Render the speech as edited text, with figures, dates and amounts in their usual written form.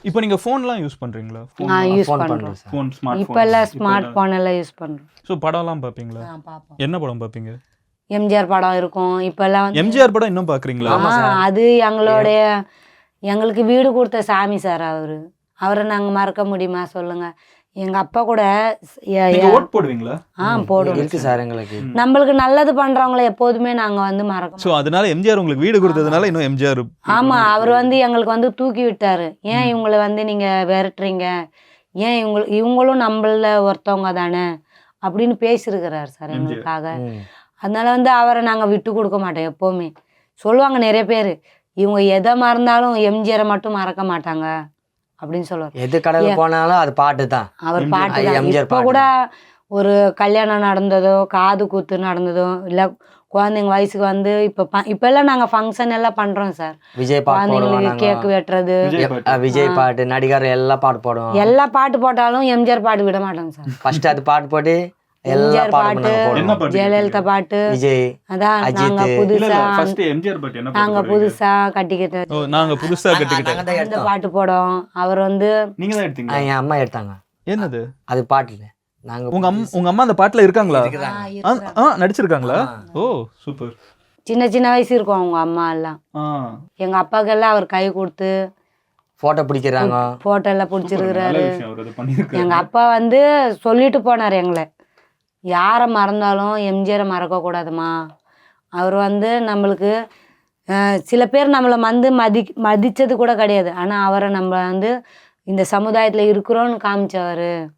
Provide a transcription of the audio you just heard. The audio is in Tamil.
இப்போ நீங்க ஃபோன்லாம் யூஸ் பண்றீங்களா? யூஸ் ஃபோன் பண்றோம். பண்ணுறோம் சார். ஃபோன் ஸ்மார்ட் இப்போ எல்லாம் ஸ்மார்ட் போன் எல்லாம் யூஸ் பண்றோம். ஸோ படம்லாம் பார்ப்பீங்களா? பார்ப்போம். என்ன படம் பார்ப்பீங்க? எம்ஜிஆர் படம் இருக்கும். இப்பெல்லாம் வந்து எம்ஜிஆர் படம் இன்னும் பார்க்குறீங்களா? அது எங்களுக்கு வீடு கொடுத்த சாமி சார் அவரு. அவரை நாங்க மறக்க முடியுமா சொல்லுங்க? எங்க அப்பா கூட நீங்க ஓட் போடுவீங்களா? போடுவோம். இருக்கு சார் எங்களுக்கு. நம்மளுக்கு நல்லது பண்றவங்கள எப்போதுமே நாங்க வந்து மறக்க ஸோ அதனால எம்ஜிஆர் உங்களுக்கு வீடு கொடுத்ததுனால இன்னும் எம்ஜிஆர். ஆமா, அவர் வந்து எங்களுக்கு வந்து தூக்கி விட்டாரு. ஏன் இவங்களை வந்து நீங்க விரட்டுறீங்க? ஏன் இவங்களும் நம்மள ஒருத்தவங்க தானே அப்படின்னு பேசியிருக்கிறாரு சார் எங்களுக்காக. அதனால வந்து அவரை நாங்க விட்டு கொடுக்க மாட்டோம் எப்பவுமே. சொல்லுவாங்க நிறைய பேர், இவங்க எதை மறந்தாலும் எம்ஜிஆரை மட்டும் மறக்க மாட்டாங்க அப்படின்னு சொல்லுவார். எது கடையில் போனாலும் அது பாட்டு தான். அவர் பாட்டு தான். எம்ஜிஆர் இப்போ கூட ஒரு கல்யாணம் நடந்ததோ காது கூத்து நடந்ததோ இல்லை குழந்தைங்க வயசுக்கு வந்து இப்பெல்லாம் நாங்கள் ஃபங்க்ஷன் எல்லாம் பண்ணுறோம் சார். விஜய் பாட்டு குழந்தைங்களுக்கு கேக் வெட்டுறது, விஜய் பாட்டு, நடிகர் எல்லா பாட்டு போடுவோம். எல்லா பாட்டு போட்டாலும் எம்ஜிஆர் பாட்டு விட மாட்டோங்க சார். ஃபர்ஸ்ட் அது பாட்டு போட்டு எம்ஜிஆர் பாட்டு, ஜெயலலிதா பாட்டு, விஜய், அதான் நாங்க புதுசா கட்டிக்கிட்டது, நாங்க புதுசா கட்டிக்கிட்டோம் அந்த பாட்டு போடும். அவர் வந்து என் அம்மா எடுத்தாங்க. என்னது அது பாட்டுல நாங்க உங்க அம்மா அந்த பாட்டுல இருக்காங்களா? நடிச்சிருக்காங்களா? ஓ சூப்பர். சின்ன சின்ன வயசு இருக்கும் அவங்க அம்மா எல்லாம். எங்க அப்பாக்கெல்லாம் அவர் கை கொடுத்து போட்டோ பிடிக்கிறாங்க. போட்டோ எல்லாம் பிடிச்சிருக்கிறாரு. எங்க அப்பா வந்து சொல்லிட்டு போனார் எங்களை, யாரை மறந்தாலும் எம்ஜிஆரை மறக்கக்கூடாதுமா. அவர் வந்து நம்மளுக்கு சில பேர் நம்மளை வந்து மதித்தது கூட கிடையாது. ஆனால் அவரை நம்ம வந்து இந்த சமுதாயத்தில் இருக்கிறோன்னு காமிச்சவர்.